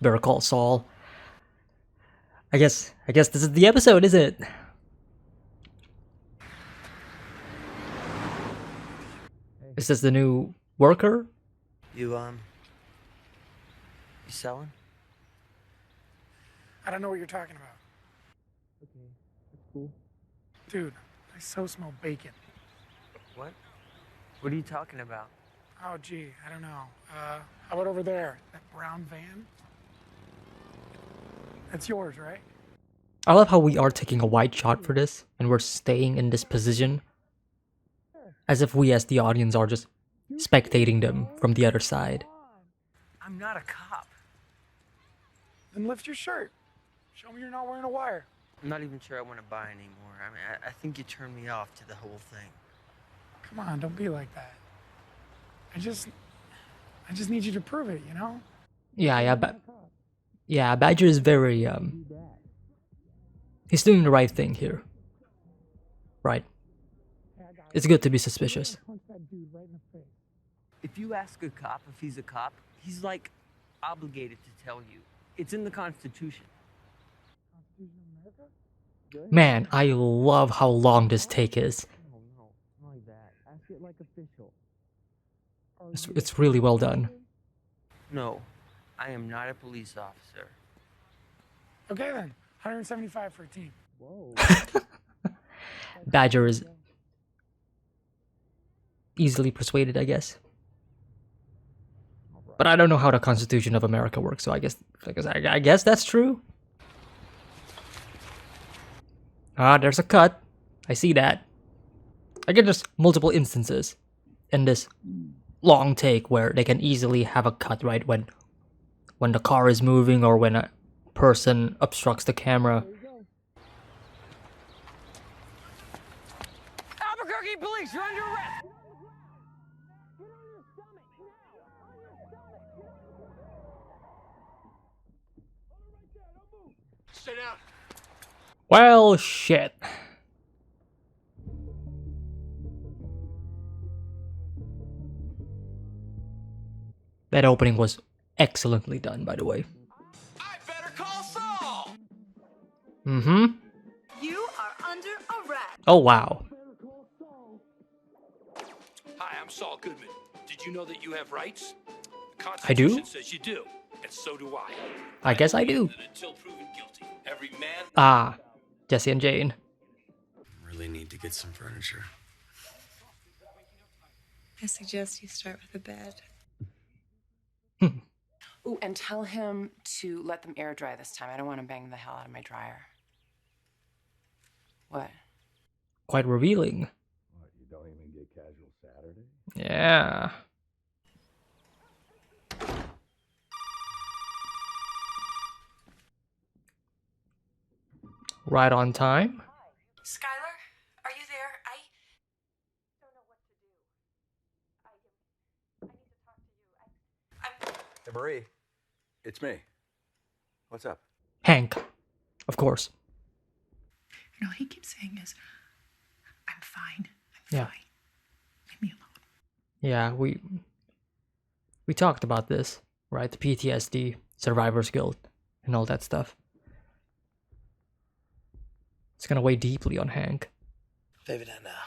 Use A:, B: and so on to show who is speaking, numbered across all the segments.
A: Better call Saul. I guess this is the episode, is it? Is this the new worker?
B: You selling?
C: I don't know what you're talking about.
B: Okay, that's cool.
C: Dude, I so smell bacon.
B: What? What are you talking about?
C: Oh, gee, I don't know. How about over there? That brown van? That's yours, right?
A: I love how we are taking a wide shot for this, and we're staying in this position. As if we as the audience are just spectating them from the other side.
B: I'm not a cop.
C: Then lift your shirt. Show me you're not wearing a wire.
B: I'm not even sure I want to buy anymore. I mean, I think you turned me off to the whole thing.
C: Come on, don't be like that. I just need you to prove it, you know?
A: Yeah, Badger is very, he's doing the right thing here. Right. It's good to be suspicious.
B: If you ask a cop if he's a cop, he's like obligated to tell you. It's in the Constitution.
A: Man, I love how long this take is.
B: No, not like that. Ask it like official.
A: It's really well done.
B: No, I am not a police officer.
C: Okay then, 175 for a team.
B: Whoa.
A: Badger is easily persuaded, I guess. But I don't know how the Constitution of America works, so I guess that's true. Ah, there's a cut. I see that. I get just multiple instances in this long take where they can easily have a cut, right? When the car is moving or when a person obstructs the camera.
B: Albuquerque police, you're under arrest!
C: Stay down.
A: Well, shit. That opening was excellently done, by the way.
D: I better call Saul!
A: Mm-hmm.
E: You are under arrest.
A: Oh, wow.
D: Hi, I'm Saul Goodman. Did you know that you have rights? The
A: I do?
D: Constitution says you do, and so do I.
A: I guess I do.
D: That until proven guilty, every man...
A: Ah, Jesse and Jane.
F: Really need to get some furniture.
E: I suggest you start with a bed.
G: Ooh, and tell him to let them air dry this time. I don't want to bang the hell out of my dryer. What?
A: Quite revealing.
F: What, you don't even get casual Saturday?
A: Yeah. Right on time.
E: Skylar, are you there? I don't know what to do. I need to talk to you.
F: Hey, Marie. It's me. What's up?
A: Hank. Of course.
E: You know, all he keeps saying is, I'm fine.
A: Yeah.
E: Fine. Leave me alone.
A: Yeah, we talked about this, right? The PTSD, Survivor's Guilt, and all that stuff. It's gonna weigh deeply on Hank.
F: Maybe not now.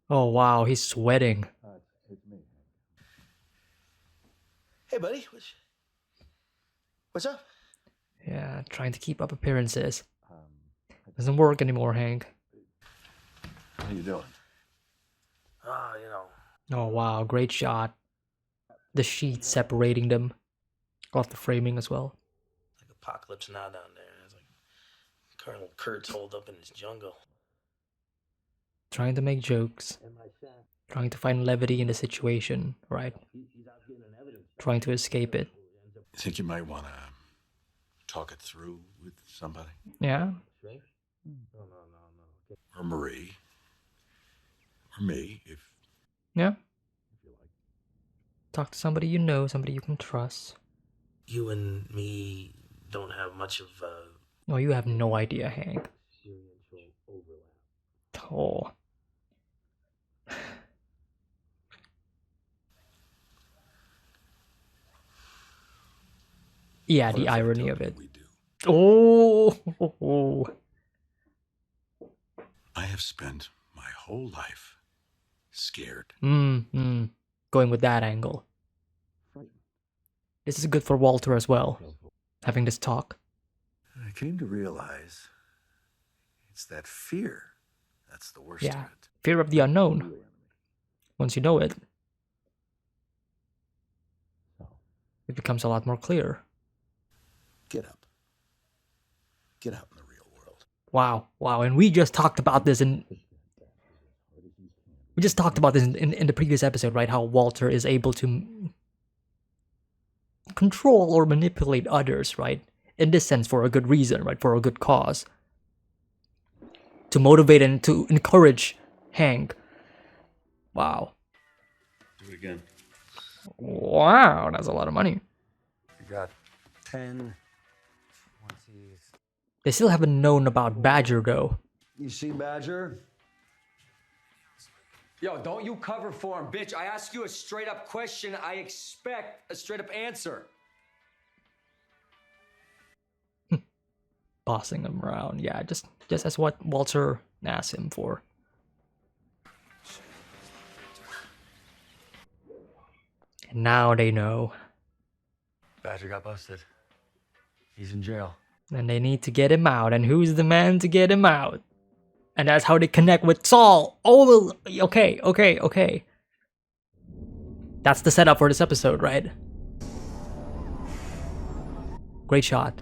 A: Oh wow, he's sweating.
F: It's me. Hey, buddy. What's up?
A: Yeah, trying to keep up appearances. Doesn't work anymore, Hank.
F: How you doing? You know.
A: Oh wow, great shot. The sheet separating them. Off the framing as well.
H: Like apocalypse now down there. It's like Colonel Kurtz holed up in this jungle.
A: Trying to make jokes. Trying to find levity in the situation, right? Trying to escape it.
F: You think you might want to talk it through with somebody?
A: Yeah?
H: No.
F: Or Marie? Or me, if
A: Yeah?
F: you like.
A: Talk to somebody you know, somebody you can trust.
H: You and me don't have much of a
A: Oh, you have no idea, Hank.
H: experiential overlap.
A: Oh. Yeah,
F: What
A: the
F: if I
A: irony
F: tell
A: of
F: you
A: it.
F: we do?
A: Oh,
F: I have spent my whole life scared.
A: going with that angle. This is good for Walter as well, having this talk.
F: I came to realize it's that fear that's the worst
A: Yeah,
F: of it.
A: fear of the unknown. Once you know it, it becomes a lot more clear.
F: Get up. Get out in the real world.
A: Wow, and we just talked about this in the previous episode, right? How Walter is able to control or manipulate others, right? In this sense, for a good reason, right? For a good cause. To motivate and to encourage Hank. Wow.
F: Do it again.
A: Wow, that's a lot of money.
F: You got 10 20s.
A: They still haven't known about Badger, though.
I: You see Badger? Yo, don't you cover for him, bitch. I ask you a straight up question. I expect a straight up answer.
A: Bossing him around. Yeah, just as what Walter asked him for. And now they know.
I: Badger got busted. He's in jail.
A: And they need to get him out. And who's the man to get him out? And that's how they connect with Saul. Oh, okay. That's the setup for this episode, right? Great shot.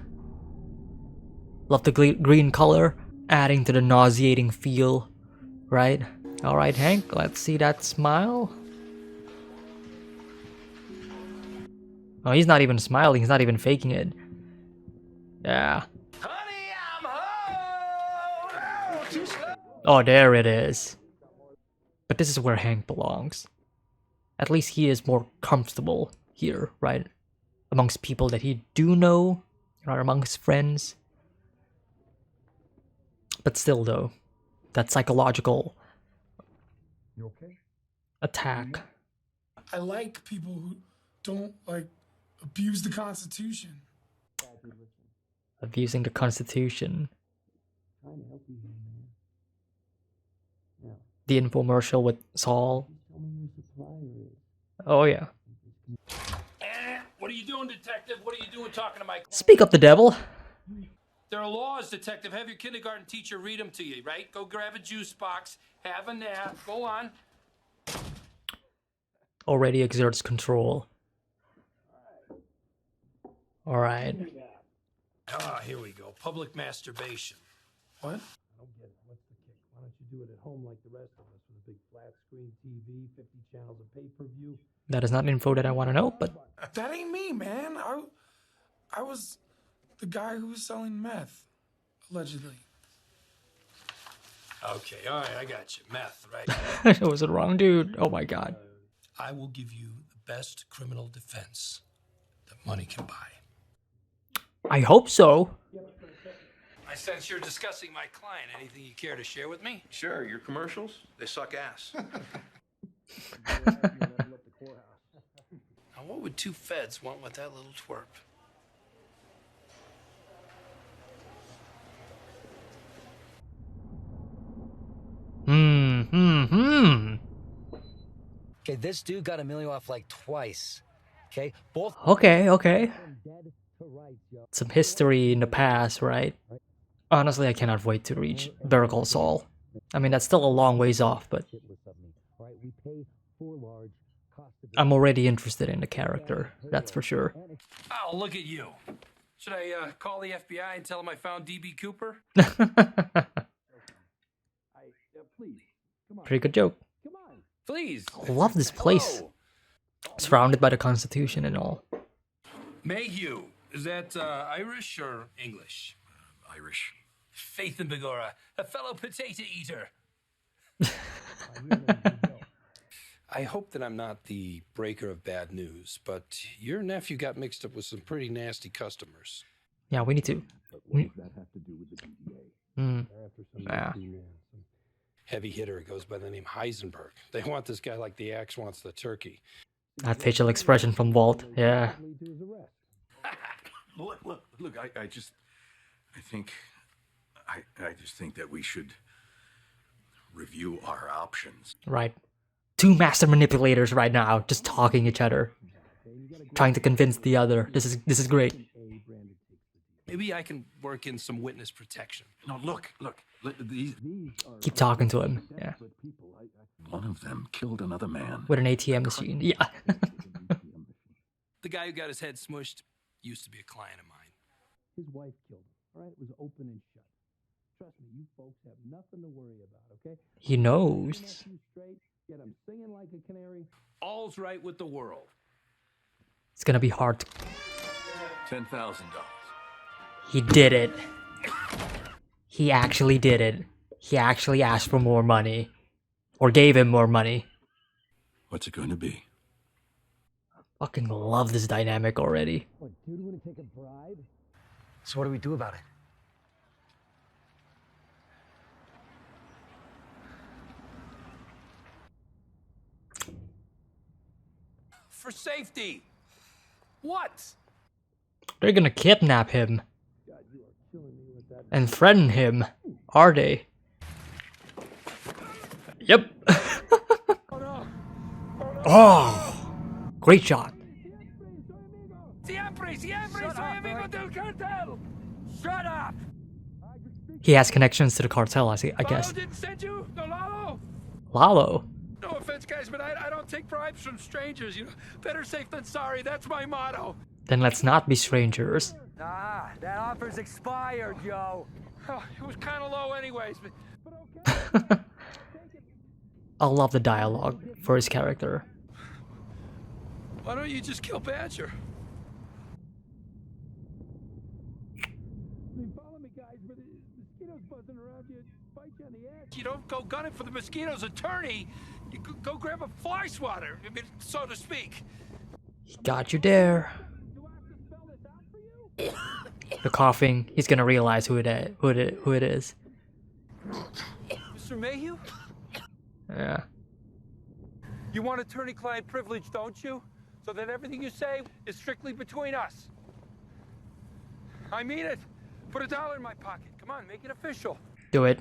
A: Love the green color, adding to the nauseating feel, right? Alright, Hank, let's see that smile. Oh, he's not even smiling, he's not even faking it. Yeah.
I: Honey, I'm home!
A: Oh, there it is. But this is where Hank belongs. At least he is more comfortable here, right? Amongst people that he do know, right? Amongst friends. But still, though, that psychological attack.
C: I like people who don't like abuse the Constitution.
A: Abusing the Constitution. The infomercial with Saul. Oh yeah.
D: What are you doing, detective? What are you doing talking to my...
A: Speak up, the devil.
D: There are laws, detective. Have your kindergarten teacher read them to you, right? Go grab a juice box, have a nap, go on.
A: Already exerts control. Alright.
D: Ah, here we go. Public masturbation.
C: What?
H: I don't get it. What's the kick? Why don't you do it at home like the rest of us with a big flat screen TV, 50 channels of pay-per-view?
A: That is not info that I want to know, but...
C: That ain't me, man. I was the guy who was selling meth, allegedly.
D: Okay, all right, I got you. Meth, right?
A: It was the wrong dude. Oh my god.
D: I will give you the best criminal defense that money can buy.
A: I hope so.
D: I sense you're discussing my client. Anything you care to share with me?
F: Sure, your commercials, they suck ass.
D: Now, what would two feds want with that little twerp?
I: Okay, this dude got $1 million off like twice. Okay, both
A: Okay.
I: dead to rights, yo.
A: Some history in the past, right? Honestly, I cannot wait to reach Better Call Saul. I mean, that's still a long ways off, but
I: Right, we pay for large cost of
A: I'm already interested in the character. That's for sure.
D: Oh, look at you. Should I call the FBI and tell them I found DB Cooper?
A: Pretty good joke.
B: Please.
A: Love this place. Surrounded by the Constitution and all.
D: Mayhew. Is that Irish or English?
F: Irish.
D: Faith in Begora, a fellow potato eater. I hope that I'm not the breaker of bad news, but your nephew got mixed up with some pretty nasty customers.
A: Yeah, we need to. Yeah.
D: Heavy hitter goes by the name Heisenberg. They want this guy like the axe wants the turkey.
A: That facial expression from Walt. Yeah.
F: Look, I just think that we should review our options.
A: Right. Two master manipulators right now, just talking each other, trying to convince the other. This is great.
D: Maybe I can work in some witness protection.
F: No, look. These
A: Keep talking to him. Yeah.
F: one of them killed another man.
A: With an ATM machine. Yeah.
D: The guy who got his head smushed used to be a client of mine.
H: His wife killed him. All right, it was open and shut. Trust me, you folks have nothing to worry about. Okay?
A: He knows.
H: Get him singing like a canary.
D: All's right with the world.
A: It's gonna be hard.
F: $10,000.
A: He did it. He actually did it. He actually asked for more money. Or gave him more money.
F: What's it going to be?
A: Fucking love this dynamic already.
H: What, dude, want to take a bribe?
B: So what do we do about it?
D: For safety. What?
A: They're gonna kidnap him. And threaten him. Are they? Yep. Oh! Great shot.
B: Shut up!
A: He has connections to the cartel, I guess.
D: Didn't send you? No, Lalo.
A: Lalo.
D: No offense, guys, but I don't take bribes from strangers. You know, better safe than sorry. That's my motto.
A: Then let's not be strangers.
B: Ah, that offer's expired, yo.
D: Oh, it was kind of low, anyways. But okay.
A: I love the dialogue for his character.
D: Why don't you just kill Badger?
H: Follow me, guys, but the mosquitoes buzzing around you. Bite you on the ass.
D: You don't go gunning for the mosquito's attorney. You go grab a fly swatter, I mean, so to speak.
A: He got you there. The coughing. He's gonna realize who it is.
B: Mr. Mayhew?
A: Yeah.
B: You want attorney-client privilege, don't you? So that everything you say is strictly between us.
D: I mean it. Put $1 in my pocket. Come on, make it official.
A: Do it.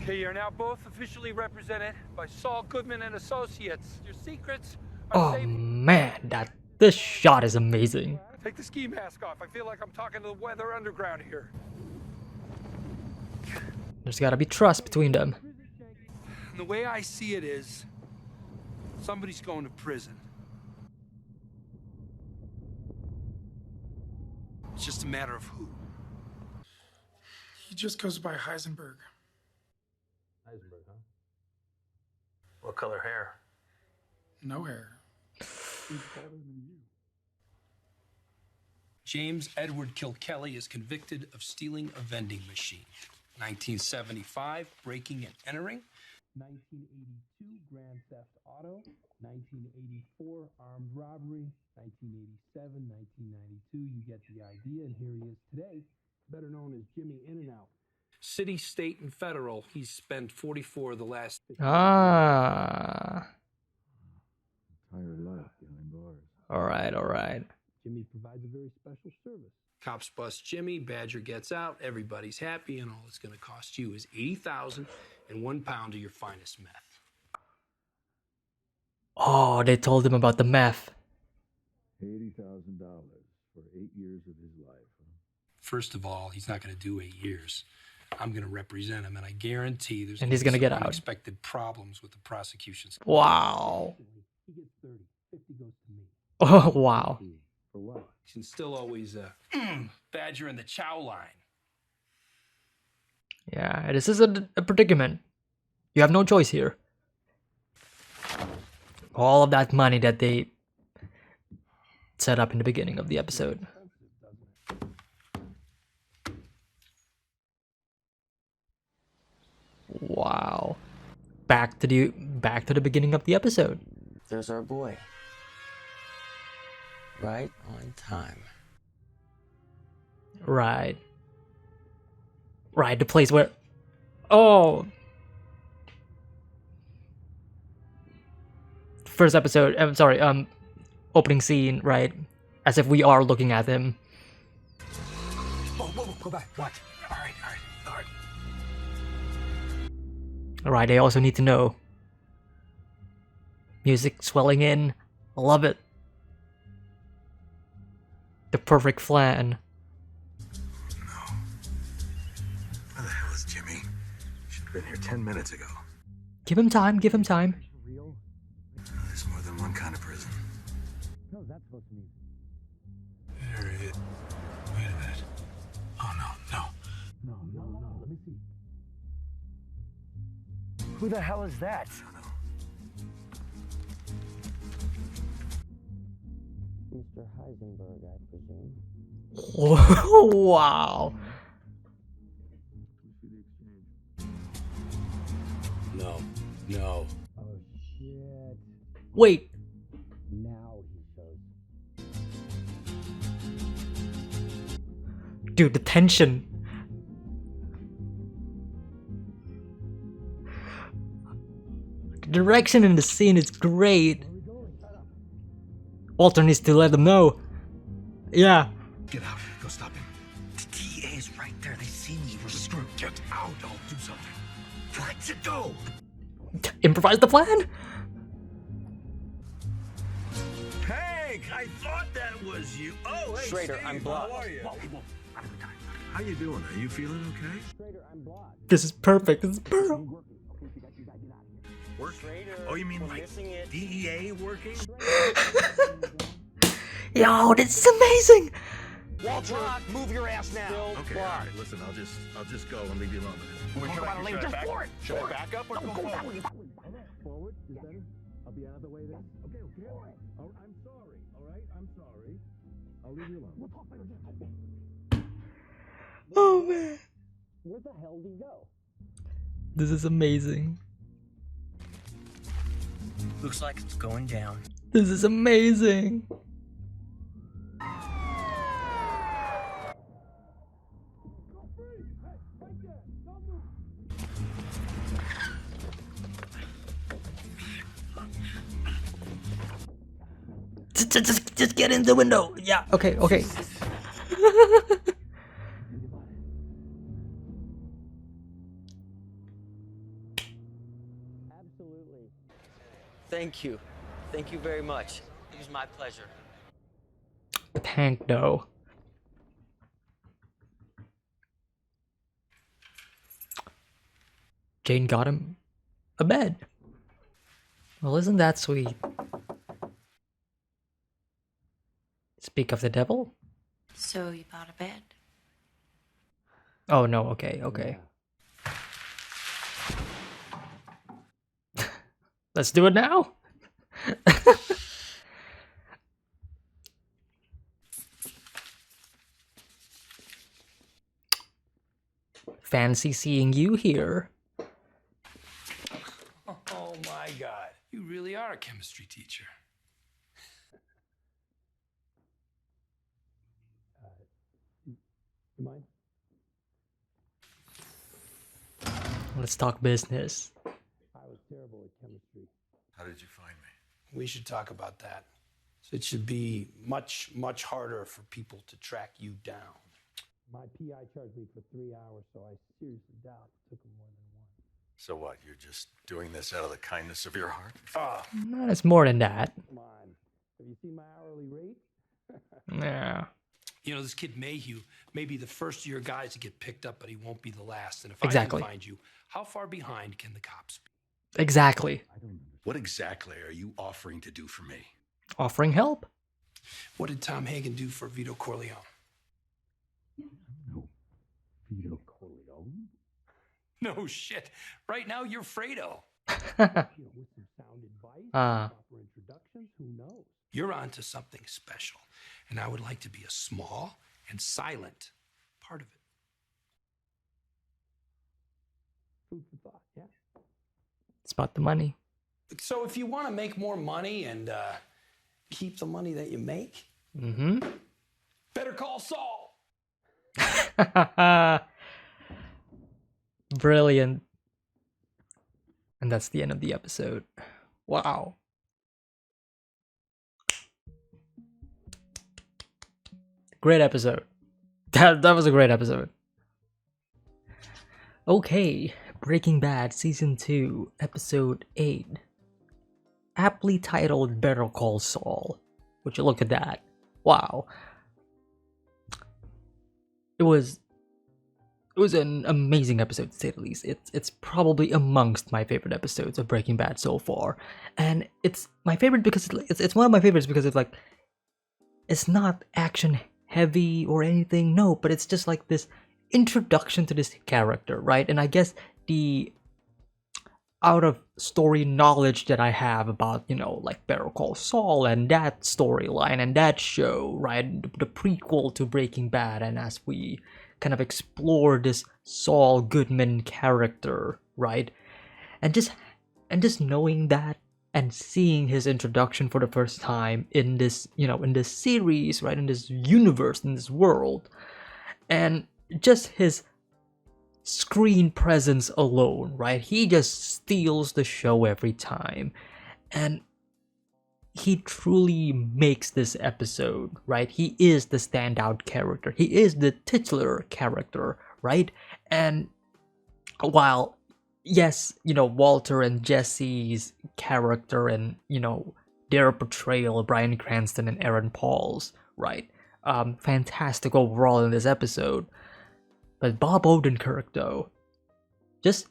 B: Okay, you're now both officially represented by Saul Goodman and Associates. Your secrets are
A: Oh
B: safe.
A: man, this shot is amazing.
D: Take the ski mask off. I feel like I'm talking to the Weather Underground here.
A: There's gotta be trust between them.
D: And the way I see it is, somebody's going to prison. It's just a matter of who.
C: He just goes by Heisenberg.
H: Heisenberg, huh?
I: What color hair?
C: No hair.
D: James Edward Kilkelly is convicted of stealing a vending machine. 1975, breaking and entering.
H: 1982, Grand Theft Auto. 1984, armed robbery. 1987, 1992, you get the idea, and here he is today, better known as Jimmy In-N-Out.
D: City, state, and federal. He's spent 44 of the last.
A: Ah.
F: Entire life behind bars.
A: Alright.
H: Jimmy provides a very special service.
D: Cops bust Jimmy, Badger gets out, everybody's happy, and all it's going to cost you is $80,000 and 1 pound of your finest meth.
A: Oh, they told him about the meth.
F: $80,000 for 8 years of his life. Huh?
D: First of all, he's not going to do 8 years. I'm going to represent him, and I guarantee there's
A: And he's
D: gonna
A: gonna
D: be
A: get
D: some
A: out.
D: unexpected problems with the prosecution's.
A: Wow.
H: He gets 30. 50 goes to me.
A: Oh, wow.
H: For what?
D: And still always Badger in the chow line.
A: Yeah, this is a predicament. You have no choice here. All of that money that they set up in the beginning of the episode. Wow. Back to the beginning of the episode.
B: There's our boy. Right on time.
A: Right. Right, the place where... Oh! First episode, I'm sorry, opening scene, right? As if we are looking at him.
F: Whoa, go back. Watch. All right.
A: Alright, I also need to know. Music swelling in. I love it. The perfect flan.
F: No. Where the hell is Jimmy? Should have been here 10 minutes ago.
A: Give him time, give him time.
F: There's more than one kind of prison.
H: No, that's supposed to mean.
F: There it is. Wait a minute. Oh, no.
H: No. Let me see. Who the hell is that?
F: No.
I: Mr. Heisenberg, I presume.
A: Wow.
D: No.
H: Oh shit.
A: Wait.
H: Now he shows.
A: Dude, the tension. The direction in the scene is great. Walter needs to let them know. Yeah.
F: Get out. Go stop him. The DA is right there. They see me. We're screwed. Get out. I'll do something. Let's go.
A: Improvise the plan?
F: Hank, I thought that was you. Oh, hey,
I: Schrader,
F: Steve,
I: I'm blocked.
F: How are you? How you doing? Are you feeling okay?
H: Schrader, I'm blocked.
A: This is perfect. This is perfect.
F: Work? Oh, you mean like DEA working?
A: Yo, this is amazing.
I: Walter, move your ass now.
F: Okay, all right. Listen, I'll just go and leave you alone.
H: Should I back up or go forward? Forward is better. I'll be out of the way then. Okay. Oh, I'm sorry. All right, I'm sorry. I'll leave you alone. We'll talk later.
A: Oh man,
H: Where the hell did he go?
A: this is amazing.
I: Looks like it's going down.
A: This is amazing. Just get in the window. Yeah. Okay.
I: Absolutely. Thank you. Thank you very much. It was my pleasure.
A: But Hank, no. Jane got him a bed. Well, isn't that sweet? Speak of the devil?
E: So you bought a bed?
A: Oh no, okay. Let's do it now. Fancy seeing you here.
D: Oh my God. You really are a chemistry teacher.
H: You mind?
A: Let's talk business.
H: I was terrible at chemistry.
F: How did you find me?
D: We should talk about that. So it should be much, much harder for people to track you down.
H: My PI charged me for 3 hours, so I seriously doubt it took him more than one.
F: So what? You're just doing this out of the kindness of your heart?
A: No, it's more than that.
H: Come on. Have you seen my hourly rate?
A: Yeah.
D: You know, this kid Mayhew may be the first of your guys to get picked up, but he won't be the last. And if
A: Exactly.
D: I can find you, how far behind can the cops be?
A: Exactly.
F: What exactly are you offering to do for me?
A: Offering help.
D: What did Tom Hagen do for Vito Corleone?
H: Vito Corleone?
D: No shit. Right now, you're Fredo.
H: With some sound advice,
A: Ah.
H: proper introductions, who knows?
D: You're onto something special, and I would like to be a small and silent part of it.
H: Food for thought, yeah.
A: It's about the money.
D: So if you want to make more money and keep the money that you make,
A: Mm-hmm.
D: better call Saul.
A: Brilliant. And that's the end of the episode. Wow. Great episode. That was a great episode. Okay, Breaking Bad Season 2, Episode 8. Aptly titled Better Call Saul. Would you look at that? Wow. It was an amazing episode to say the least. It's probably amongst my favorite episodes of Breaking Bad so far. And it's my favorite because it's one of my favorites because it's not action heavy or anything, no, but it's just like this introduction to this character, right? And I guess the out of story knowledge that I have about, like Better Call Saul and that storyline and that show, right? The prequel to Breaking Bad, and as we kind of explore this Saul Goodman character, right? And just knowing that and seeing his introduction for the first time in this, in this series, right? In this universe, in this world. And just his screen presence alone, right? He just steals the show every time. And he truly makes this episode, right? He is the standout character. He is the titular character, right? And while, yes, Walter and Jesse's character and, their portrayal of Bryan Cranston and Aaron Paul's, right? Fantastic overall in this episode. But Bob Odenkirk, though, just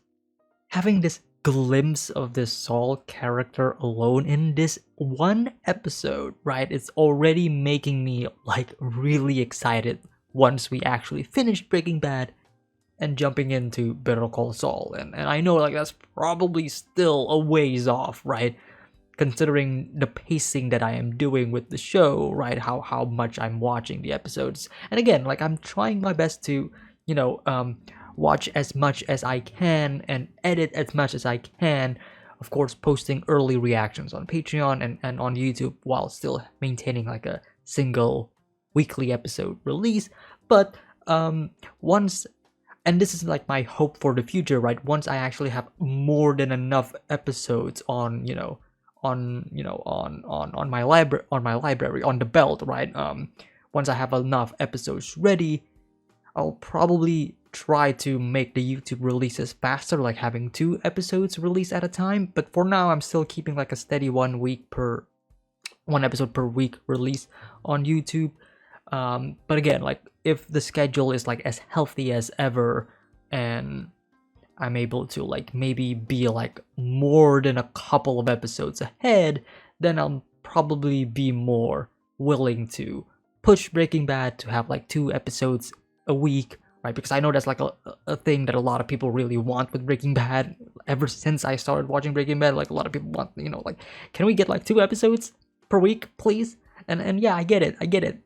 A: having this glimpse of this Saul character alone in this one episode, right? It's already making me like really excited once we actually finish Breaking Bad and jumping into Better Call Saul. And I know like that's probably still a ways off, right? Considering the pacing that I am doing with the show, right? How much I'm watching the episodes. And again, like I'm trying my best to, watch as much as I can and edit as much as I can. Of course, posting early reactions on Patreon and on YouTube while still maintaining like a single weekly episode release. But once, and this is like my hope for the future, right? Once I actually have more than enough episodes on, on my library on the belt, right? Once I have enough episodes ready, I'll probably try to make the YouTube releases faster, like having 2 episodes released at a time. But for now, I'm still keeping like a steady 1 episode per week release on YouTube. But again, like if the schedule is like as healthy as ever, and I'm able to like maybe be like more than a couple of episodes ahead, then I'll probably be more willing to push Breaking Bad to have like 2 episodes a week, right? Because I know that's like a thing that a lot of people really want with Breaking Bad. Ever since I started watching Breaking Bad, like a lot of people want, like, can we get like 2 episodes per week, please? And yeah, I get it.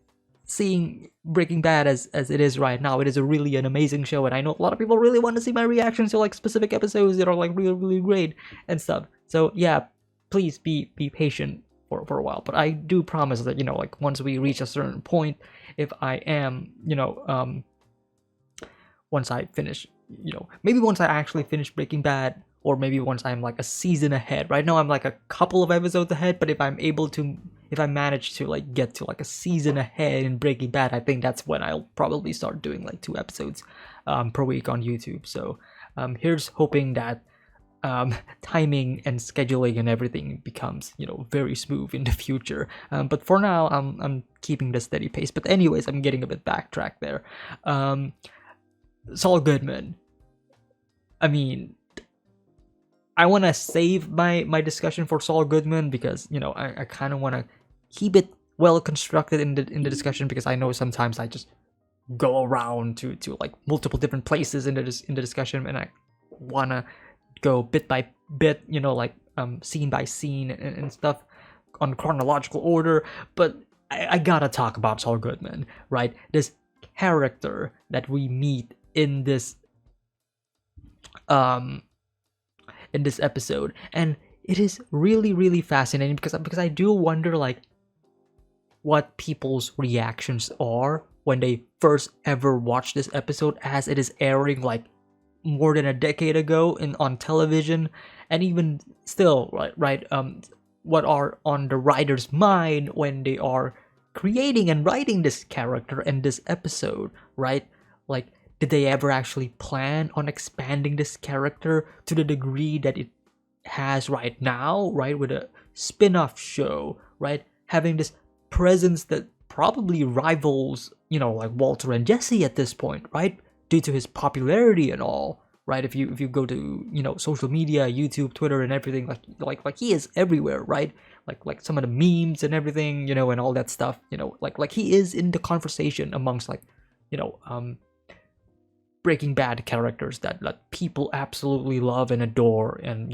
A: Seeing Breaking Bad as it is right now, it is really an amazing show, and I know a lot of people really want to see my reactions to like specific episodes that are like really, really great and stuff. So yeah, please be patient for a while. But I do promise that, like once we reach a certain point, if I am, once I finish, maybe once I actually finish Breaking Bad, or maybe once I'm like a season ahead. Right now I'm like a couple of episodes ahead, but if I manage to like get to like a season ahead in Breaking Bad, I think that's when I'll probably start doing like 2 episodes per week on YouTube. So here's hoping that timing and scheduling and everything becomes, very smooth in the future. But for now, I'm keeping the steady pace. But anyways, I'm getting a bit backtracked there. Saul Goodman. I mean, I want to save my discussion for Saul Goodman because, I kind of want to keep it well constructed in the discussion, because I know sometimes I just go around to like multiple different places in the discussion, and I want to go bit by bit, like scene by scene and stuff on chronological order. But I gotta talk about Saul Goodman, right? This character that we meet in this episode, and it is really, really fascinating because I do wonder like what people's reactions are when they first ever watch this episode, as it is airing like more than a decade ago on television, and even still, right, what are on the writer's mind when they are creating and writing this character and this episode, right? Like, did they ever actually plan on expanding this character to the degree that it has right now, right? With a spin-off show, right? Having this presence that probably rivals, like Walter and Jesse at this point, right? Due to his popularity and all, right? If you go to, social media, YouTube, Twitter, and everything, like he is everywhere, right? Like some of the memes and everything, and all that stuff, like he is in the conversation amongst Breaking Bad characters that people absolutely love and adore, and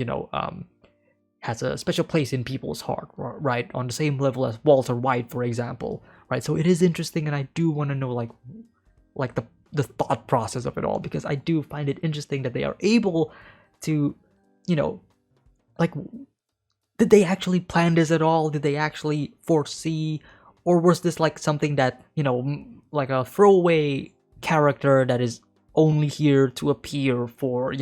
A: has a special place in people's heart, right? On the same level as Walter White, for example, right? So it is interesting, and I do want to know like the thought process of it all, because I do find it interesting that they are able to, like, did they actually plan this at all? Did they actually foresee, or was this like something that, like a throwaway character that is only here to appear for,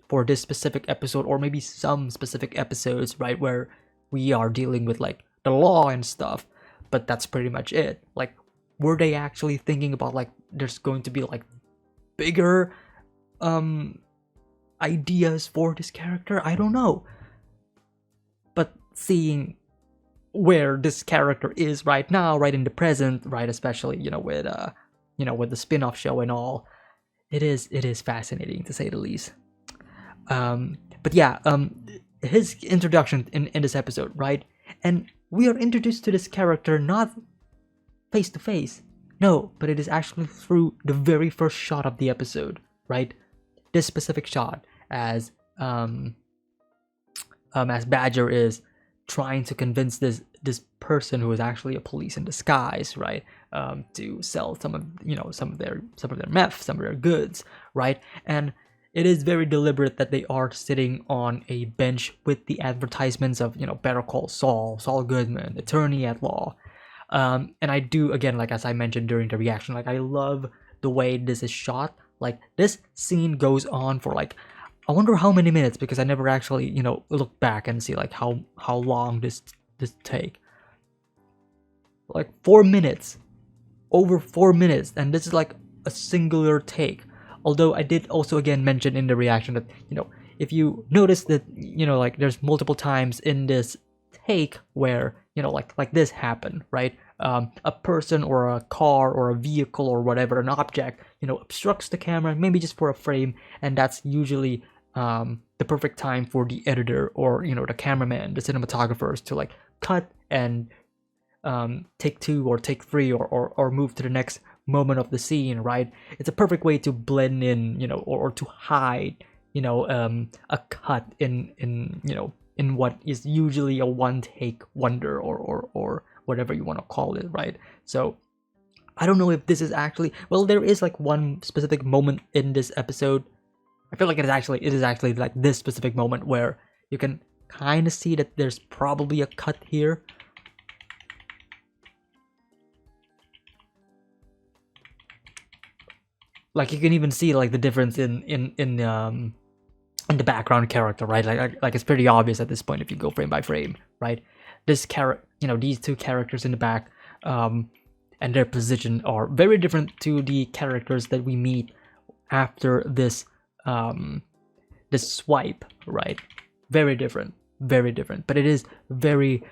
A: for this specific episode, or maybe some specific episodes, right, where we are dealing with like the law and stuff, but that's pretty much it. Like, were they actually thinking about like there's going to be like bigger ideas for this character? I don't know. But seeing where this character is right now, right in the present, right, especially with the spin-off show and all, it is fascinating, to say the least. But yeah, his introduction in this episode, right? And we are introduced to this character not face to face, no, but it is actually through the very first shot of the episode, right? This specific shot, as Badger is trying to convince this person who is actually a police in disguise, right, to sell some of their meth, some of their goods, right? And it is very deliberate that they are sitting on a bench with the advertisements of, Better Call Saul, Saul Goodman, attorney at law. And I do, again, like as I mentioned during the reaction, like I love the way this is shot. Like, this scene goes on for like, I wonder how many minutes, because I never actually, look back and see like how long this take. Like 4 minutes, over 4 minutes, and this is like a singular take. Although I did also again mention in the reaction that, if you notice that, like there's multiple times in this take where, like this happened, right? A person or a car or a vehicle or whatever, an object, obstructs the camera, maybe just for a frame, and that's usually the perfect time for the editor or, the cameraman, the cinematographers to like cut and take 2 or take 3 or move to the next moment of the scene, right? It's a perfect way to blend in, or to hide, a cut in what is usually a one take wonder or whatever you want to call it, right? So I don't know if this is actually, well, there is like one specific moment in this episode. I feel like it is actually like this specific moment where you can kind of see that there's probably a cut here. Like, you can even see like the difference in the background character, right? Like it's pretty obvious at this point if you go frame by frame, right? This these two characters in the back, and their position are very different to the characters that we meet after this this swipe, right? Very different, but it is very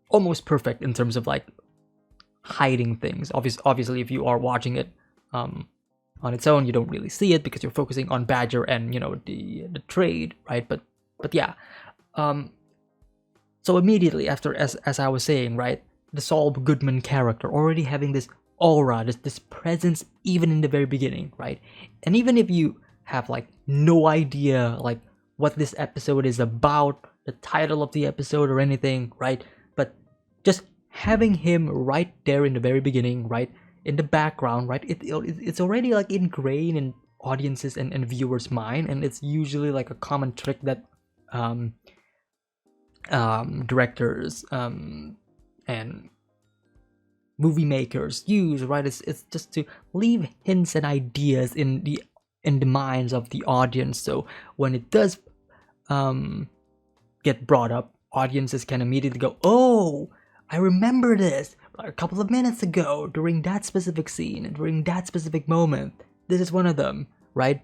A: almost perfect in terms of like hiding things. Obviously, if you are watching it on its own, you don't really see it because you're focusing on Badger and the trade, right? But yeah, so immediately after, as I was saying, right, the Saul Goodman character already having this aura, this presence, even in the very beginning, right? And even if you have like no idea like what this episode is about, the title of the episode or anything, right? But just having him right there in the very beginning, right, in the background, right, it's already like ingrained in audiences and viewers' mind, and it's usually like a common trick that directors and movie makers use, right? It's just to leave hints and ideas in the minds of the audience, so when it does get brought up, audiences can immediately go, oh, I remember this a couple of minutes ago during that specific scene and during that specific moment. This is one of them, right?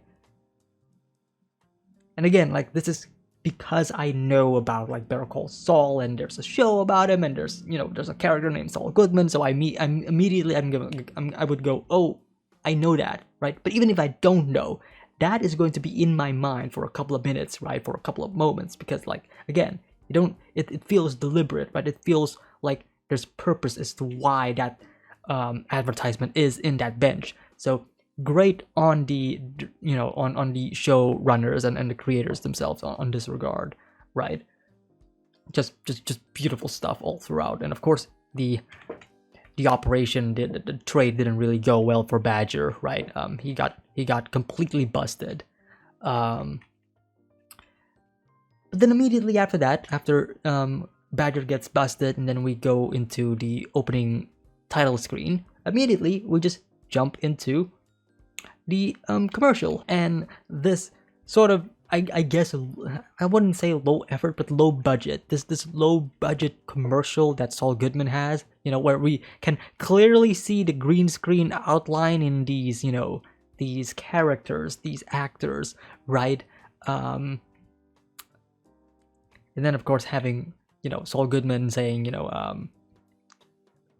A: And again, like, this is because I know about like Better Call Saul, and there's a show about him, and there's a character named Saul Goodman. So I would go, oh, I know that, right? But even if I don't know, that is going to be in my mind for a couple of minutes, right? For a couple of moments, because like, again, it feels deliberate, right? It feels like there's purpose as to why that advertisement is in that bench. So great on the on the show runners and the creators themselves on this regard, right? Just beautiful stuff all throughout. And of course the operation, the trade didn't really go well for Badger, right? He got completely busted. But then immediately after that, after Badger gets busted, and then we go into the opening title screen, immediately we just jump into the commercial. And this sort of, I guess, I wouldn't say low effort, but low budget. This low budget commercial that Saul Goodman has, where we can clearly see the green screen outline in these, these characters, these actors, right? And then of course having, Saul Goodman saying,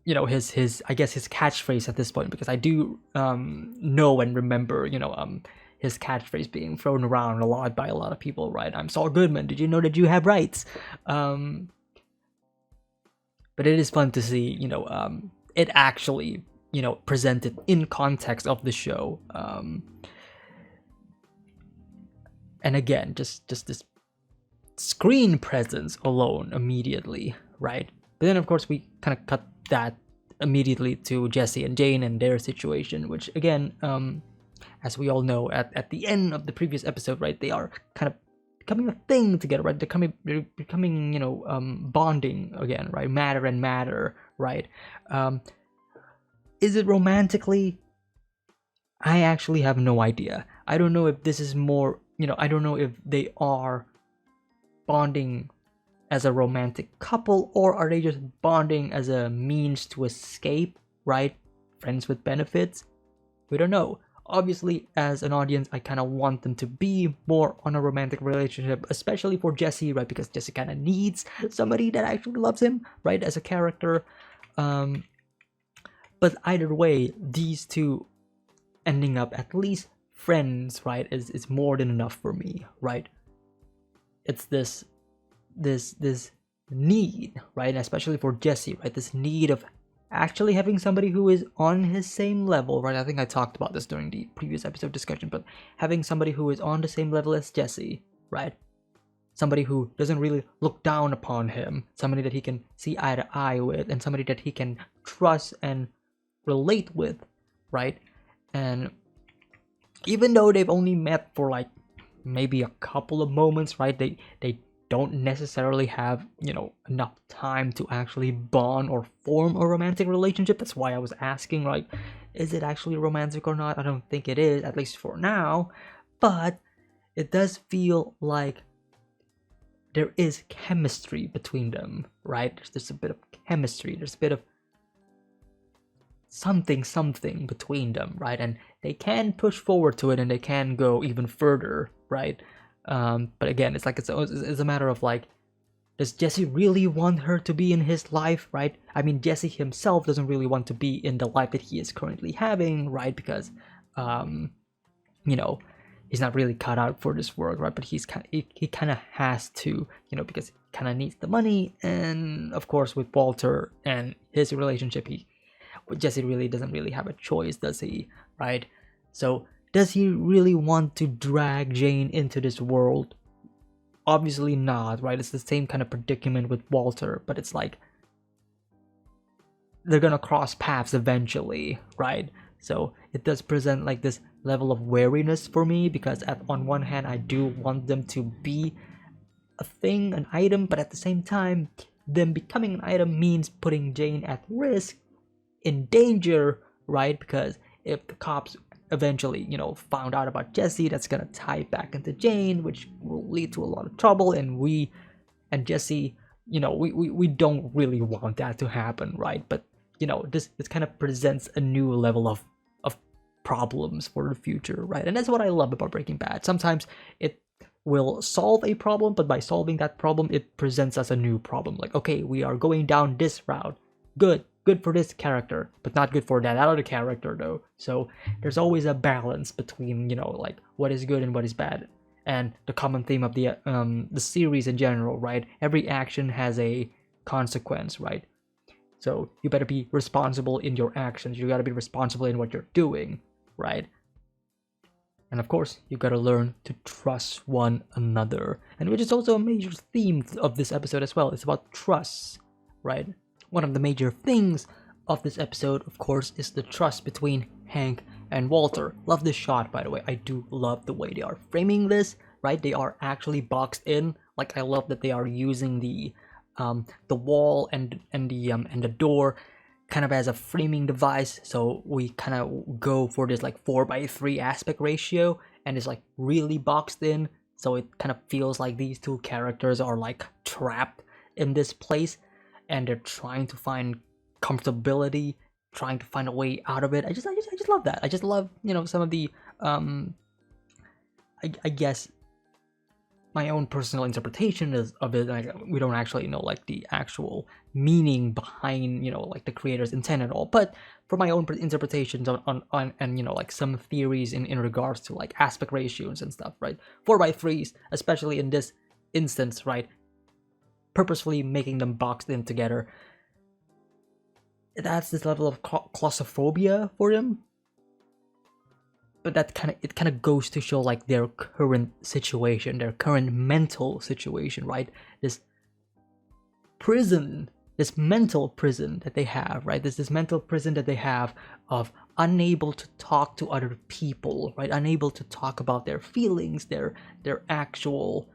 A: his I guess his catchphrase at this point, because I do know and remember his catchphrase being thrown around a lot by a lot of people, right? I'm Saul Goodman, did you know that you have rights? But it is fun to see it actually presented in context of the show, and again just this screen presence alone immediately, right? But then of course we kind of cut that immediately to Jesse and Jane and their situation, which again, as we all know, at the end of the previous episode, right, they are kind of becoming a thing together, right? They're becoming bonding again, right? Matter and matter, right? Is it romantically? I actually have no idea. I don't know if this is more, I don't know if they are bonding as a romantic couple, or are they just bonding as a means to escape, right? Friends with benefits? We don't know. Obviously, as an audience, I kind of want them to be more on a romantic relationship, especially for Jesse, right? Because Jesse kind of needs somebody that actually loves him, right? As a character. But either way, these two ending up at least friends, right, is more than enough for me, right? It's this need, right? Especially for Jesse, right? This need of actually having somebody who is on his same level, right? I think I talked about this during the previous episode discussion, but having somebody who is on the same level as Jesse, right? Somebody who doesn't really look down upon him, somebody that he can see eye to eye with, and somebody that he can trust and relate with, right? And even though they've only met for like maybe a couple of moments, right? They don't necessarily have, enough time to actually bond or form a romantic relationship. That's why I was asking, like, is it actually romantic or not? I don't think it is, at least for now. But it does feel like there is chemistry between them, right? There's a bit of chemistry. There's a bit of something between them, right? And they can push forward to it, and they can go even further, right? But again, it's like it's a matter of like, does Jesse really want her to be in his life, right? I mean, Jesse himself doesn't really want to be in the life that he is currently having, right? Because he's not really cut out for this work, right? But he kind of has to, because he kind of needs the money. And of course, with Walter and his relationship, Jesse really doesn't really have a choice, does he? Right? So does he really want to drag Jane into this world? Obviously not, right? It's the same kind of predicament with Walter, but it's like they're gonna cross paths eventually, right? So it does present like this level of wariness for me, because on one hand I do want them to be a thing, an item, but at the same time, them becoming an item means putting Jane at risk, in danger, right? Because if the cops eventually, found out about Jesse, that's gonna tie back into Jane, which will lead to a lot of trouble, and Jesse we don't really want that to happen, right? But this kind of presents a new level of problems for the future, right? And that's what I love about Breaking Bad. Sometimes it will solve a problem, but by solving that problem, it presents us a new problem. Like, okay, we are going down this route. Good for this character, but not good for that other character though. So there's always a balance between like what is good and what is bad. And the common theme of the series in general, right? Every action has a consequence, right? So you better be responsible in your actions. You gotta be responsible in what you're doing, right? And of course, you gotta learn to trust one another. And which is also a major theme of this episode as well. It's about trust, right? One of the major things of this episode, of course, is the trust between Hank and Walter. Love this shot, by the way. I do love the way they are framing this, right? They are actually boxed in. Like, I love that they are using the wall and the door kind of as a framing device, so we kind of go for this like 4:3 aspect ratio, and it's like really boxed in, so it kind of feels like these two characters are like trapped in this place, and they're trying to find comfortability, trying to find a way out of it. I just love that. I just love some of the I guess my own personal interpretation of it. Like, we don't actually know like the actual meaning behind like the creator's intent at all, but for my own interpretations on and like some theories in regards to like aspect ratios and stuff, right? 4:3s, especially in this instance, right? Purposefully making them boxed in together. That's this level of claustrophobia for them. But that kind of goes to show like their current situation, their current mental situation, right? This prison, this mental prison that they have, right? This mental prison that they have of unable to talk to other people, right? Unable to talk about their feelings, their actual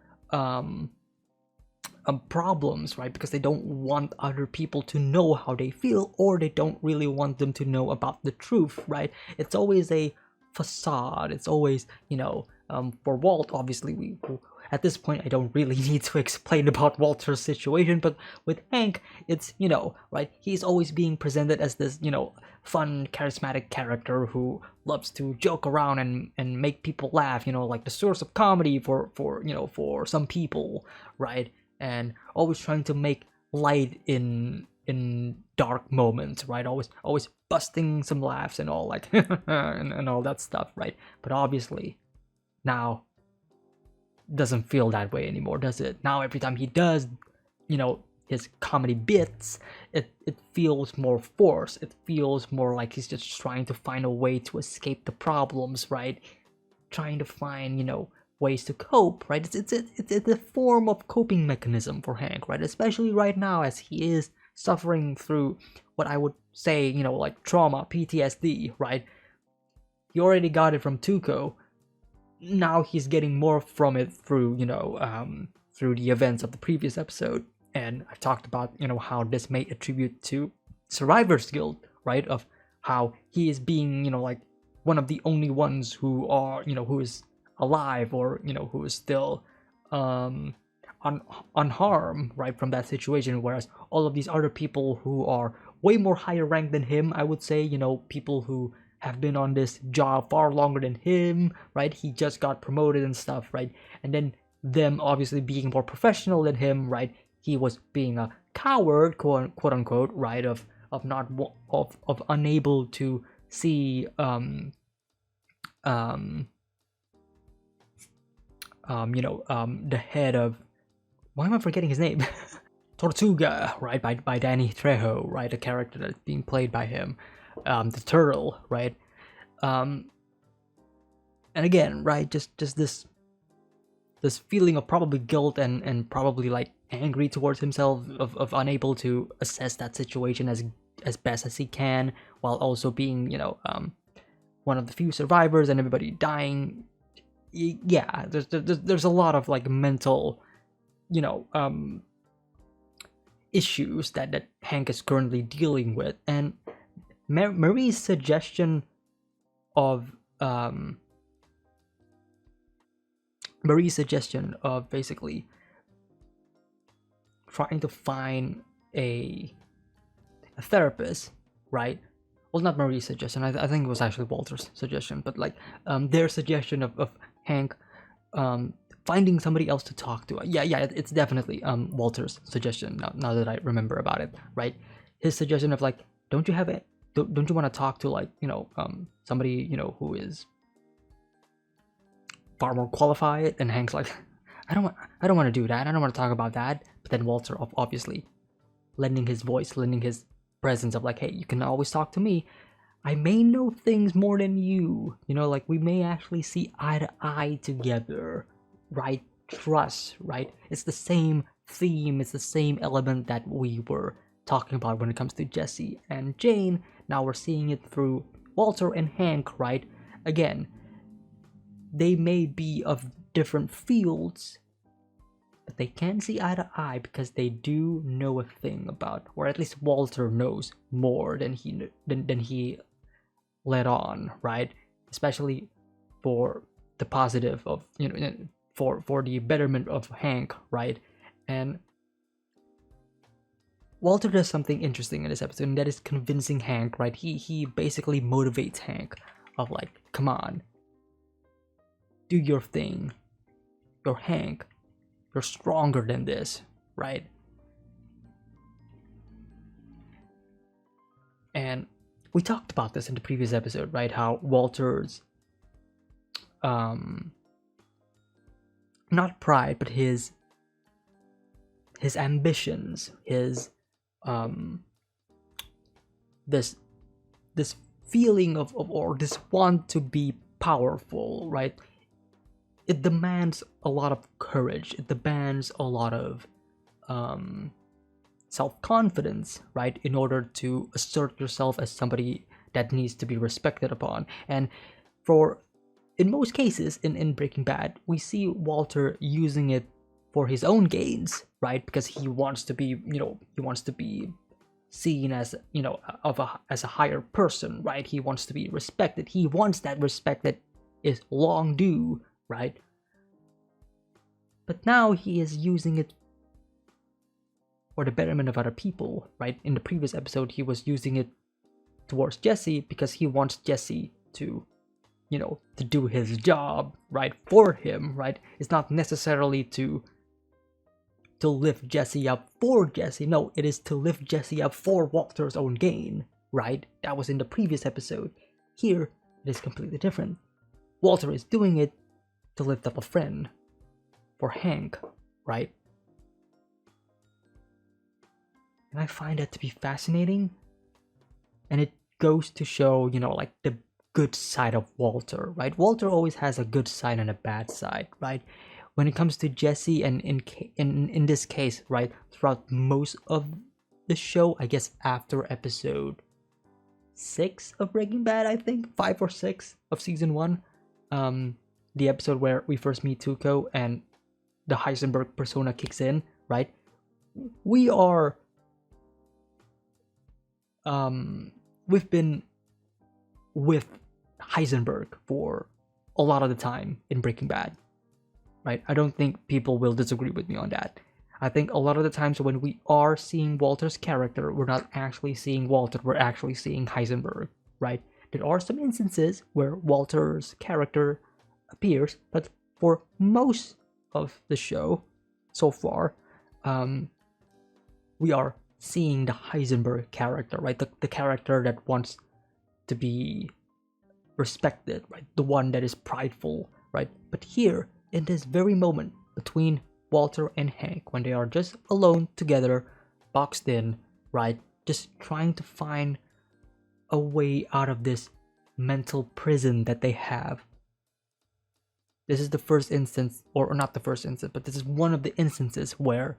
A: problems, right? Because they don't want other people to know how they feel, or they don't really want them to know about the truth, right? It's always a facade. It's always, for Walt, obviously, we at this point I don't really need to explain about Walter's situation, but with Hank, it's right, he's always being presented as this fun, charismatic character who loves to joke around and make people laugh, like the source of comedy for some people, right? And always trying to make light in dark moments, right? Always busting some laughs and all, like and all that stuff, right? But obviously now doesn't feel that way anymore, does it? Now every time he does his comedy bits, it feels more forced. It feels more like he's just trying to find a way to escape the problems, right? Trying to find ways to cope, right? It's a form of coping mechanism for Hank, right? Especially right now as he is suffering through what I would say, like trauma, PTSD, right? He already got it from Tuco. Now he's getting more from it through, through the events of the previous episode. And I've talked about, how this may attribute to Survivor's Guild, right? Of how he is being, like one of the only ones who are, who is alive, or who is still unharmed, right, from that situation, whereas all of these other people who are way more higher ranked than him, I would say, people who have been on this job far longer than him, right? He just got promoted and stuff, right? And then them obviously being more professional than him, right? He was being a coward, quote unquote, right? Of not of unable to see the head of, why am I forgetting his name? Tortuga, right, by Danny Trejo, right, a character that's being played by him, the turtle, right, and again, right, just this feeling of probably guilt and probably like angry towards himself of unable to assess that situation as best as he can, while also being one of the few survivors and everybody dying. Yeah, there's a lot of like mental issues that Hank is currently dealing with, and Marie's suggestion of basically trying to find a therapist, right? Well, not Marie's suggestion. I think it was actually Walter's suggestion, but like their suggestion of Hank finding somebody else to talk to. Yeah, it's definitely Walter's suggestion. Now that I remember about it, right? His suggestion of like, don't you want to talk to like somebody who is far more qualified? And Hank's like, I don't want to do that. I don't want to talk about that. But then Walter obviously lending his voice, lending his presence of like, hey, you can always talk to me. I may know things more than you. Like we may actually see eye to eye together, right? Trust, right? It's the same theme. It's the same element that we were talking about when it comes to Jesse and Jane. Now we're seeing it through Walter and Hank, right? Again, they may be of different fields, but they can see eye to eye because they do know a thing about, or at least Walter knows more than he let on, right? Especially for the positive of for the betterment of Hank, right? And Walter does something interesting in this episode, and that is convincing Hank, right? He basically motivates Hank of like, come on, do your thing. You're Hank. You're stronger than this, right? And we talked about this in the previous episode, right? How Walter's not pride, but his ambitions, his this feeling of or this want to be powerful, right? It demands a lot of courage. It demands a lot of self-confidence, right? In order to assert yourself as somebody that needs to be respected upon. And in most cases, in Breaking Bad, we see Walter using it for his own gains, right? Because he wants to be, seen as, as a higher person, right? He wants to be respected. He wants that respect that is long due, right? But now he is using it for the betterment of other people, right? In the previous episode, he was using it towards Jesse because he wants Jesse to, to do his job, right, for him, right? It's not necessarily to lift Jesse up for Jesse. No, it is to lift Jesse up for Walter's own gain, right? That was in the previous episode. Here, it is completely different. Walter is doing it to lift up a friend, for Hank, right? And I find that to be fascinating. And it goes to show, like the good side of Walter, right? Walter always has a good side and a bad side, right? When it comes to Jesse, and in this case, right, throughout most of the show, I guess after episode 6 of Breaking Bad, I think 5 or 6 of season 1, the episode where we first meet Tuco and the Heisenberg persona kicks in, right? We are we've been with Heisenberg for a lot of the time in Breaking Bad, right? I don't think people will disagree with me on that. I think a lot of the times when we are seeing Walter's character, we're not actually seeing Walter, we're actually seeing Heisenberg, right? There are some instances where Walter's character appears, but for most of the show so far, we are seeing the Heisenberg character, right? The character that wants to be respected, right? The one that is prideful, right? But here, in this very moment between Walter and Hank, when they are just alone together, boxed in, right? Just trying to find a way out of this mental prison that they have. This is the first instance, or not the first instance, but this is one of the instances where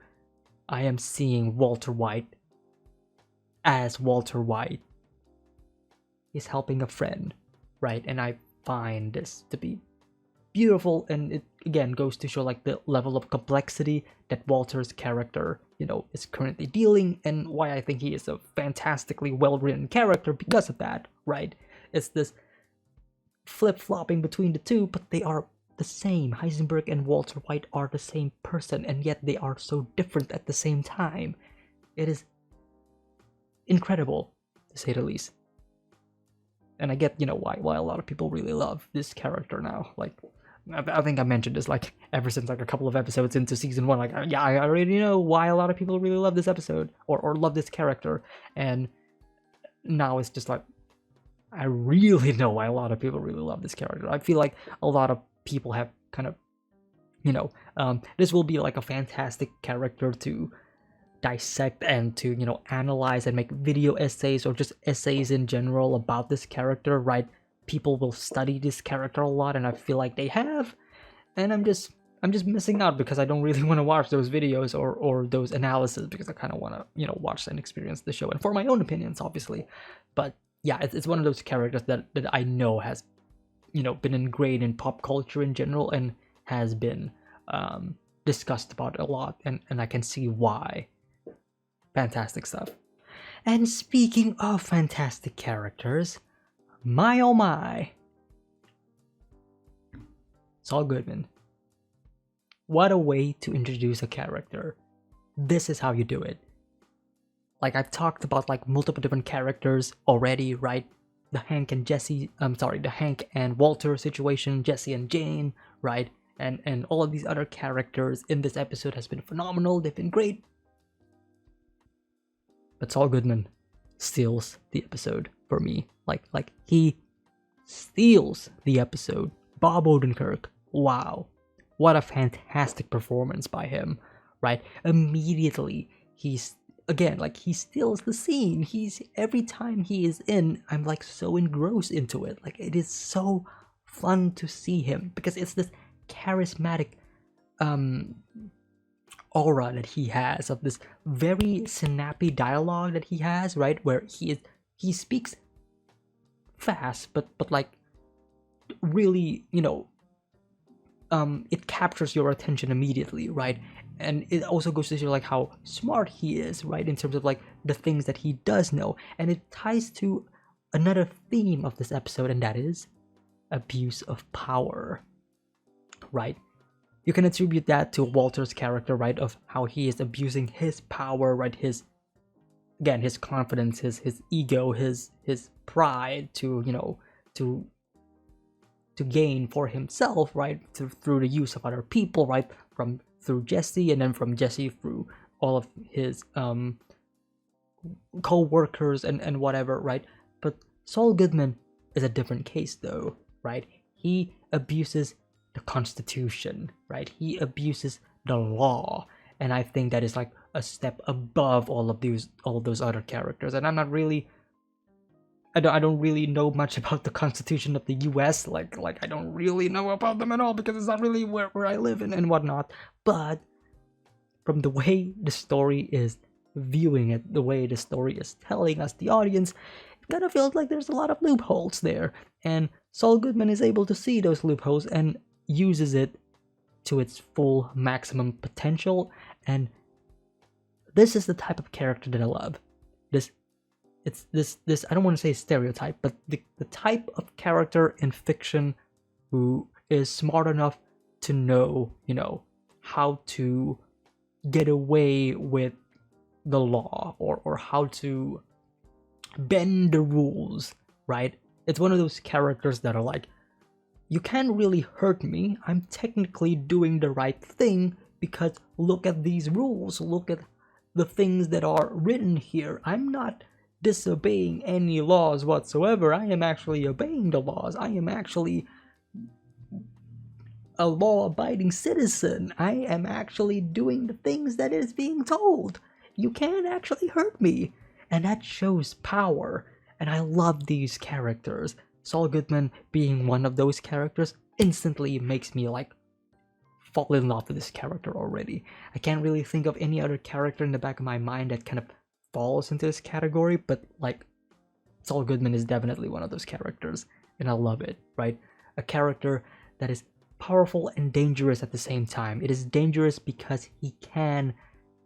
A: I am seeing Walter White as Walter White. He's helping a friend, right? And I find this to be beautiful, and it again goes to show like the level of complexity that Walter's character, is currently dealing, and why I think he is a fantastically well-written character because of that, right? It's this flip-flopping between the two, but they are the same. Heisenberg and Walter White are the same person, and yet they are so different at the same time. It is incredible, to say the least. And I get, why a lot of people really love this character now. Like, I think I mentioned this, like, ever since, like, a couple of episodes into season 1. Like, yeah, I already know why a lot of people really love this episode, or love this character. And now it's just like, I really know why a lot of people really love this character. I feel like a lot of people have kind of, this will be like a fantastic character to dissect and to analyze and make video essays or just essays in general about this character, right? People will study this character a lot, and I feel like they have, and I'm just missing out because I don't really want to watch those videos or those analysis, because I kind of want to watch and experience the show and for my own opinions, obviously. But yeah, it's one of those characters that I know has been ingrained in pop culture in general and has been discussed about a lot, and I can see why. Fantastic stuff. And speaking of fantastic characters, my oh my, Saul Goodman. What a way to introduce a character. This is how you do it. Like, I've talked about like multiple different characters already, right? The Hank and Walter situation, Jesse and Jane, right? And all of these other characters in this episode has been phenomenal. They've been great. But Saul Goodman steals the episode for me. Like he steals the episode. Bob Odenkirk, wow. What a fantastic performance by him, right? Immediately, he steals the scene. Every time he is in, I'm like so engrossed into it. Like, it is so fun to see him because it's this charismatic aura that he has, of this very snappy dialogue that he has, right? Where he speaks fast, but like really, it captures your attention immediately, right? And it also goes to show like how smart he is, right? In terms of like the things that he does know. And it ties to another theme of this episode, and that is abuse of power, right? You can attribute that to Walter's character, right? Of how he is abusing his power, right? His confidence, his ego, his pride to gain for himself, right? Through the use of other people, right? Through Jesse, and then from Jesse through all of his co-workers and whatever, right? But Saul Goodman is a different case though, right? He abuses the Constitution, right? He abuses the law, and I think that is like a step above all of those other characters. And I'm not really, I don't really know much about the Constitution of the US, like I don't really know about them at all, because it's not really where I live and whatnot. But from the way the story is viewing it, the way the story is telling us, the audience, it kind of feels like there's a lot of loopholes there, and Saul Goodman is able to see those loopholes and uses it to its full maximum potential. And this is the type of character that I love. This I don't want to say stereotype, but the type of character in fiction who is smart enough to know, how to get away with the law, or how to bend the rules, right? It's one of those characters that are like, you can't really hurt me. I'm technically doing the right thing because look at these rules. Look at the things that are written here. I'm not disobeying any laws whatsoever. I am actually obeying the laws. I am actually a law-abiding citizen. I am actually doing the things that is being told. You can't actually hurt me. And that shows power. And I love these characters. Saul Goodman being one of those characters instantly makes me like fall in love with this character already. I can't really think of any other character in the back of my mind that kind of falls into this category, but like Saul Goodman is definitely one of those characters, and I love it, right? A character that is powerful and dangerous at the same time. It is dangerous because he can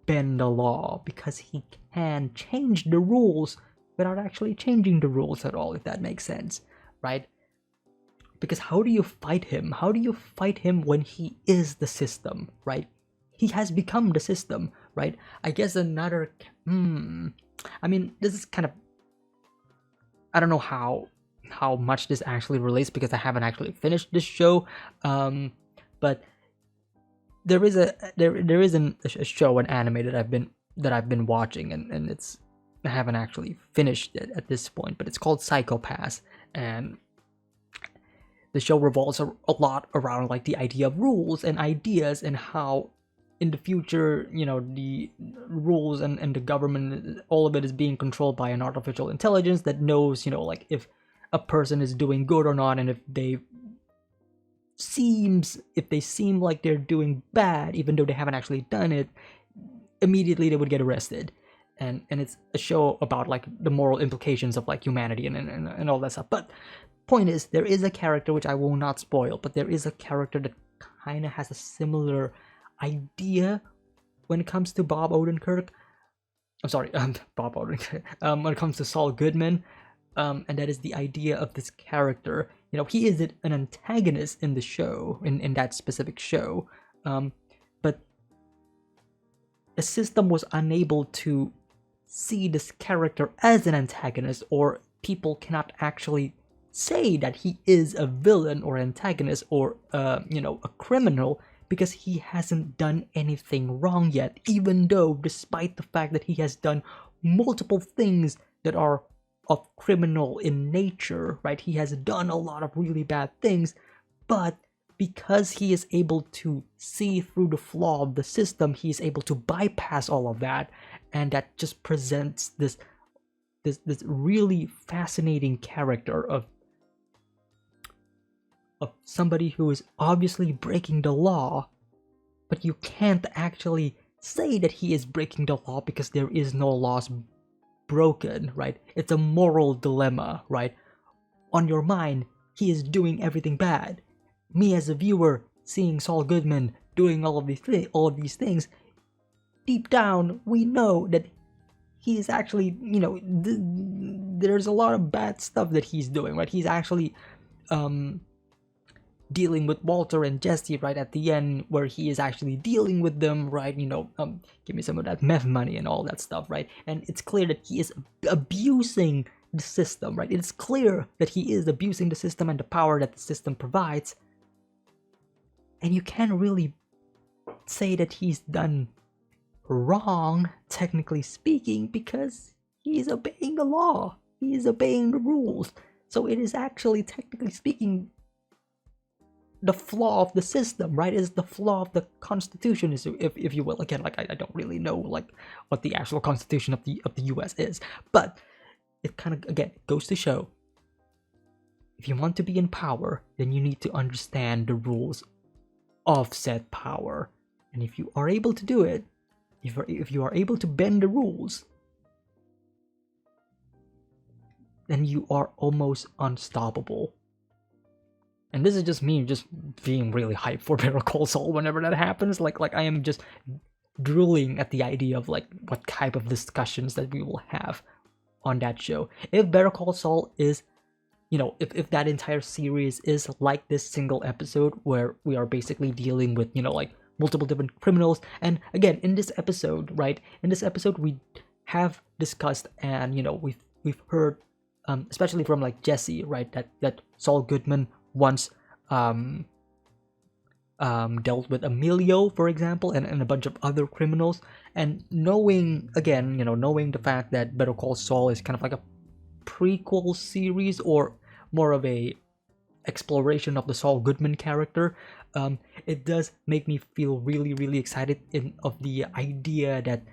A: bend the law, because he can change the rules without actually changing the rules at all, if that makes sense, right? Because how do you fight him? How do you fight him when he is the system, right? He has become the system, right? I guess another... I mean, this is kind of... I don't know how much this actually relates because I haven't actually finished this show. But there is a show, an anime that I've been watching, and it's... I haven't actually finished it at this point, but it's called Psychopaths, and the show revolves a lot around like the idea of rules and ideas and how in the future, you know, the rules and the government, all of it is being controlled by an artificial intelligence that knows, you know, like if a person is doing good or not, and if they seem like they're doing bad, even though they haven't actually done it, immediately they would get arrested. And it's a show about like the moral implications of like humanity and all that stuff. But point is, there is a character, which I will not spoil, but there is a character that kind of has a similar idea when it comes to Bob Odenkirk. I'm sorry, Bob Odenkirk. When it comes to Saul Goodman, and that is the idea of this character. You know, he is an antagonist in the show, in that specific show, but the system was unable to see this character as an antagonist, or people cannot actually say that he is a villain or antagonist or you know, a criminal, because he hasn't done anything wrong yet, even though despite the fact that he has done multiple things that are of criminal in nature, right? He has done a lot of really bad things, but because he is able to see through the flaw of the system, he is able to bypass all of that, and that just presents this really fascinating character of somebody who is obviously breaking the law, but you can't actually say that he is breaking the law because there is no laws broken, right? It's a moral dilemma, right? On your mind, he is doing everything bad. Me as a viewer, seeing Saul Goodman doing all of these things, deep down we know that he is actually, you know, there's a lot of bad stuff that he's doing, right? He's actually dealing with Walter and Jesse right at the end, where he is actually dealing with them, right? You know, give me some of that meth money and all that stuff, right? And it's clear that he is abusing the system, right? It's clear that he is abusing the system and the power that the system provides. And you can't really say that he's done wrong, technically speaking, because he is obeying the law. He is obeying the rules. So it is actually, technically speaking, the flaw of the system, right? Is the flaw of the Constitution, is, if you will. Again, like I don't really know like what the actual Constitution of the US is, but it kind of, again, goes to show, if you want to be in power, then you need to understand the rules of said power. And if you are able to do it, if you are able to bend the rules, then you are almost unstoppable. And this is just me just being really hyped for Better Call Saul whenever that happens. Like I am just drooling at the idea of like what type of discussions that we will have on that show. If Better Call Saul is, you know, if that entire series is like this single episode where we are basically dealing with, you know, like multiple different criminals. And again, in this episode, right, we have discussed, and, you know, we've heard, especially from like Jesse, right, that Saul Goodman once dealt with Emilio, for example, and a bunch of other criminals. And knowing, again, you know, knowing the fact that Better Call Saul is kind of like a prequel series, or more of a exploration of the Saul Goodman character, it does make me feel really, really excited of the idea that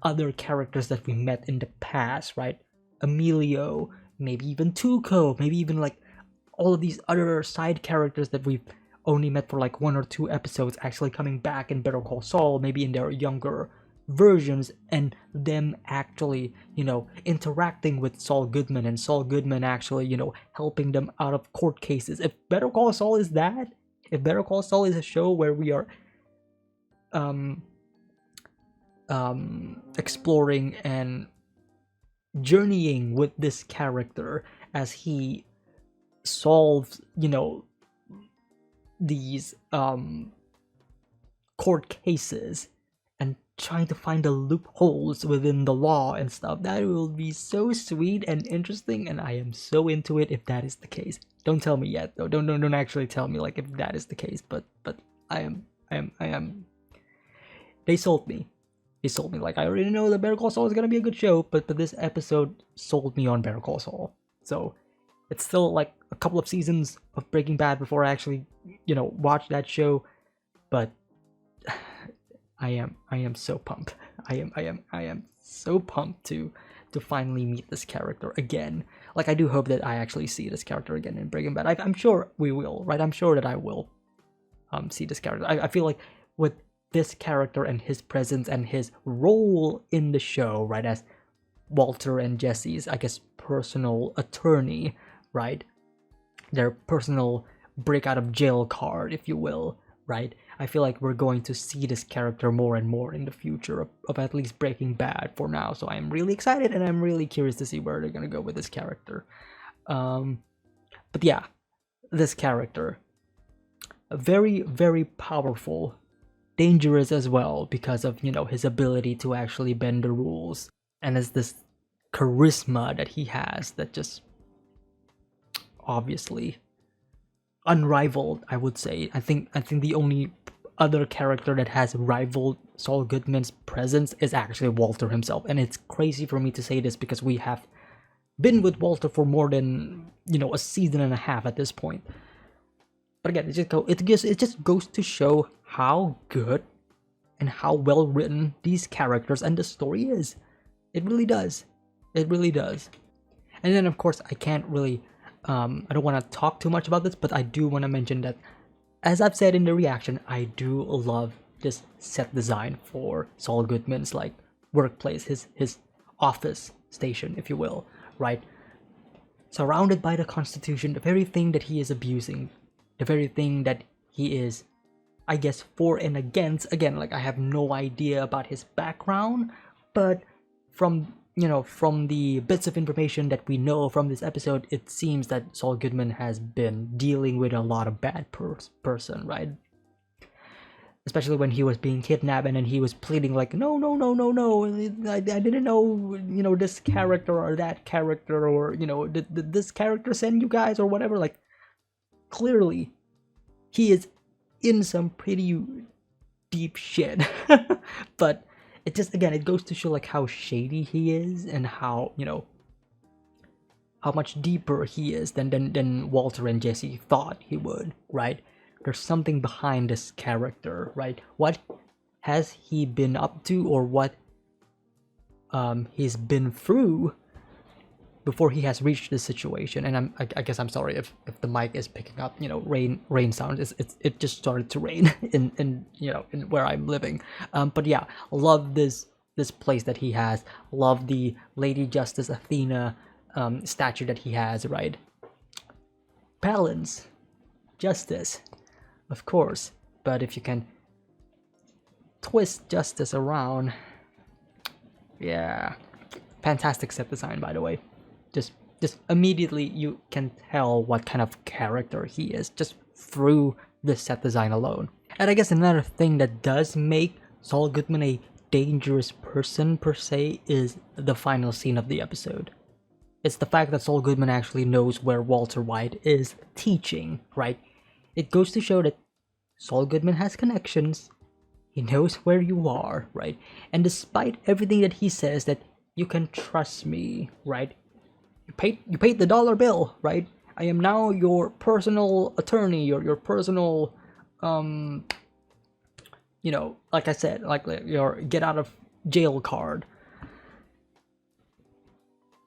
A: other characters that we met in the past, right? Emilio, maybe even Tuco, maybe even like all of these other side characters that we've only met for like 1 or 2 episodes, actually coming back in Better Call Saul, maybe in their younger versions, and them actually, you know, interacting with Saul Goodman, and Saul Goodman actually, you know, helping them out of court cases. If Better Call Saul is that, if Better Call Saul is a show where we are exploring and journeying with this character as he solves, these court cases and trying to find the loopholes within the law and stuff. That will be so sweet and interesting, and I am so into it if that is the case. Don't tell me yet though. Don't actually tell me like if that is the case, but I am they sold me. They sold me. Like, I already know that Better Call Saul is gonna be a good show, but this episode sold me on Better Call Saul. So it's still like a couple of seasons of Breaking Bad before I actually, watch that show. But I am so pumped. I am so pumped to finally meet this character again. Like, I do hope that I actually see this character again in Breaking Bad. I'm sure we will, right? I'm sure that I will see this character. I feel like with this character and his presence and his role in the show, right, as Walter and Jesse's, I guess, personal attorney, right? Their personal break out of jail card, if you will, right? I feel like we're going to see this character more and more in the future of at least Breaking Bad for now. So I'm really excited and I'm really curious to see where they're gonna go with this character. But yeah, this character, very, very powerful, dangerous as well because of, his ability to actually bend the rules, and as this charisma that he has that just obviously unrivaled, I would say. I think the only other character that has rivaled Saul Goodman's presence is actually Walter himself. And it's crazy for me to say this because we have been with Walter for more than, a season and a half at this point. But again, it just goes to show how good and how well written these characters and the story is. It really does. It really does. And then, of course, I can't really I don't want to talk too much about this, but I do want to mention that, as I've said in the reaction, I do love this set design for Saul Goodman's workplace, his office station, if you will, right? Surrounded by the Constitution, the very thing that he is abusing, the very thing that he is, I guess, for and against. Again, I have no idea about his background, but from the bits of information that we know from this episode, it seems that Saul Goodman has been dealing with a lot of bad person, right? Especially when he was being kidnapped and then he was pleading no, I didn't know, this character or that character, or, did this character send you guys or whatever. Clearly, he is in some pretty deep shit. But it just, again, it goes to show how shady he is and how, how much deeper he is than Walter and Jesse thought he would, right? There's something behind this character, right? What has he been up to, or what he's been through before he has reached this situation. And I guess I'm sorry if the mic is picking up, rain sounds. It just started to rain in where I'm living. But yeah, love this place that he has. Love the Lady Justice Athena statue that he has, right? Balance, justice, of course. But if you can twist justice around, yeah, fantastic set design, by the way. Just immediately you can tell what kind of character he is just through the set design alone. And I guess another thing that does make Saul Goodman a dangerous person per se is the final scene of the episode. It's the fact that Saul Goodman actually knows where Walter White is teaching, right? It goes to show that Saul Goodman has connections. He knows where you are, right? And despite everything that he says, that you can trust me, right? You paid the dollar bill, right? I am now your personal attorney, your personal, like I said, your get out of jail card.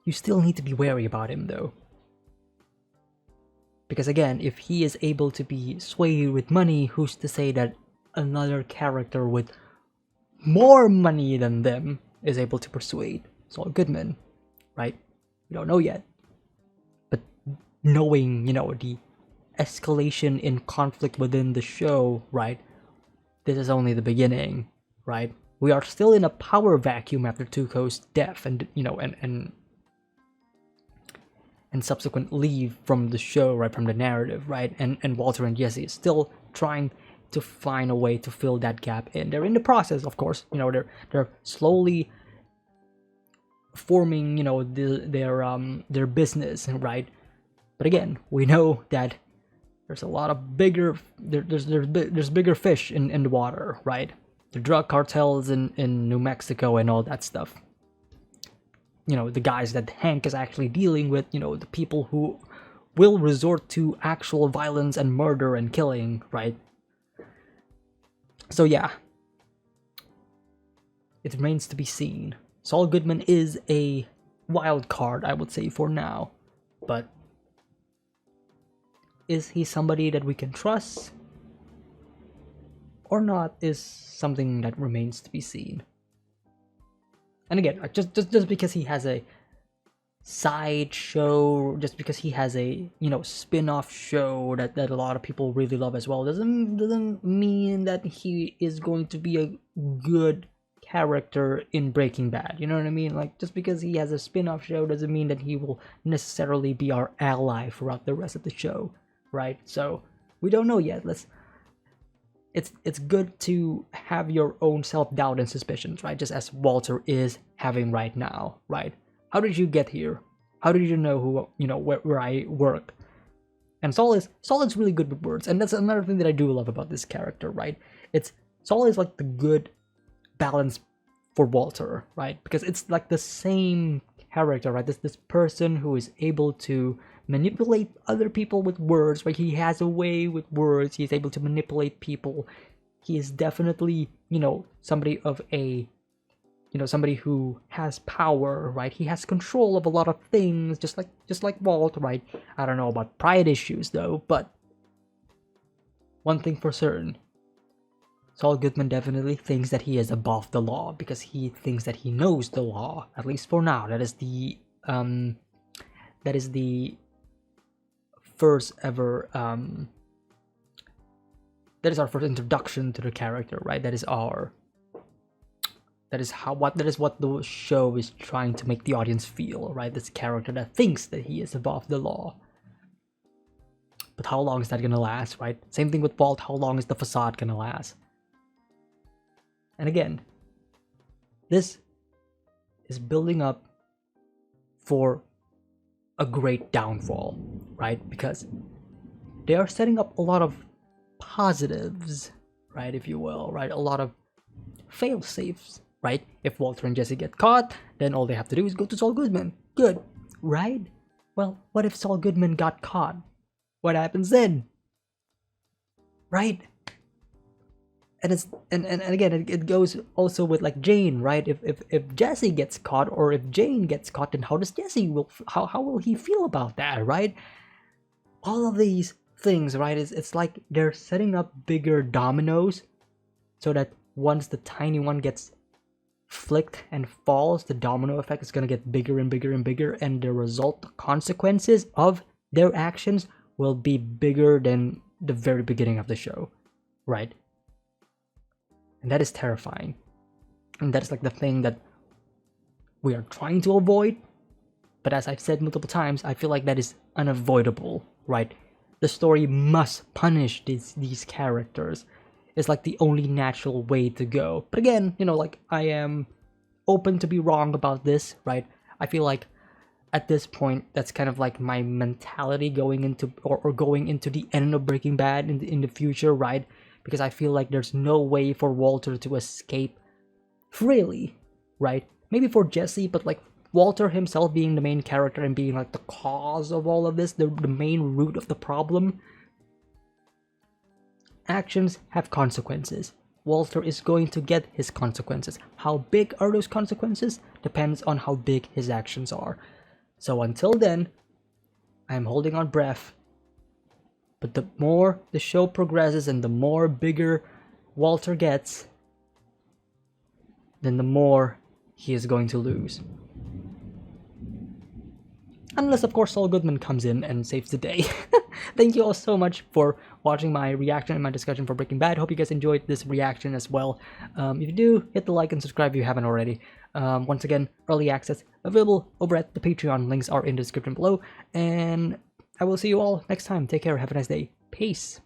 A: You still need to be wary about him, though. Because again, if he is able to be swayed with money, who's to say that another character with more money than them is able to persuade Saul Goodman, right? We don't know yet. But knowing, the escalation in conflict within the show, right? This is only the beginning, right? We are still in a power vacuum after Tuco's death, and and subsequent leave from the show, right, from the narrative, right, and Walter and Jesse is still trying to find a way to fill that gap in. They're in the process, of course. You know, they're slowly forming, you know, their business, right? But again, we know that there's a lot of bigger there's bigger fish in the water, right? The drug cartels in New Mexico and all that stuff. You know, the guys that Hank is actually dealing with, you know, the people who will resort to actual violence and murder and killing, right? So yeah, it remains to be seen. Saul Goodman is a wild card, I would say, for now. But is he somebody that we can trust or not is something that remains to be seen. And again, just because he has a side show, just because he has a, you know, spin-off show that a lot of people really love as well, doesn't mean that he is going to be a good character in Breaking Bad. You know what I mean? Like, just because he has a spin-off show doesn't mean that he will necessarily be our ally throughout the rest of the show, right? So we don't know yet. It's good to have your own self-doubt and suspicions, right? Just as Walter is having right now, right? How did you get here? How did you know who, you know, where I work? And Saul is really good with words, and that's another thing that I do love about this character, right? Saul is like the good balance for Walter, right? Because it's like the same character, right? This person who is able to manipulate other people with words, right? He has a way with words. He's able to manipulate people. He is definitely, you know, somebody who has power, right? He has control of a lot of things, just like Walt, right? I don't know about pride issues though, but one thing for certain, Saul Goodman definitely thinks that he is above the law because he thinks that he knows the law, at least for now. That is the first ever that is our first introduction to the character, right? That is what the show is trying to make the audience feel, right? This character that thinks that he is above the law. But how long is that gonna last, right? Same thing with Walt. How long is the facade gonna last? And again, this is building up for a great downfall, right? Because they are setting up a lot of positives, right, if you will, right? A lot of fail-safes, right? If Walter and Jesse get caught, then all they have to do is go to Saul Goodman. Good, right? Well, what if Saul Goodman got caught? What happens then? Right? And again, it goes also with like Jane, right? If Jesse gets caught, or if Jane gets caught, then how does Jesse how will he feel about that, right? All of these things, right? It's like they're setting up bigger dominoes, so that once the tiny one gets flicked and falls, the domino effect is gonna get bigger and bigger and bigger, and the result, the consequences of their actions will be bigger than the very beginning of the show, right? And that is terrifying. And that's like the thing that we are trying to avoid. But as I've said multiple times, I feel like that is unavoidable, right? The story must punish these characters. It's like the only natural way to go. But again, you know, like, I am open to be wrong about this, right? I feel like at this point, that's kind of like my mentality going into or going into the end of Breaking Bad in the future, right? Because I feel like there's no way for Walter to escape freely, right? Maybe for Jesse, but like Walter himself being the main character and being like the cause of all of this, the main root of the problem. Actions have consequences. Walter is going to get his consequences. How big are those consequences? Depends on how big his actions are. So until then, I'm holding on breath. But the more the show progresses and the more bigger Walter gets, then the more he is going to lose. Unless, of course, Saul Goodman comes in and saves the day. Thank you all so much for watching my reaction and my discussion for Breaking Bad. Hope you guys enjoyed this reaction as well. If you do, hit the like and subscribe if you haven't already. Once again, early access available over at the Patreon. Links are in the description below. And I will see you all next time. Take care. Have a nice day. Peace.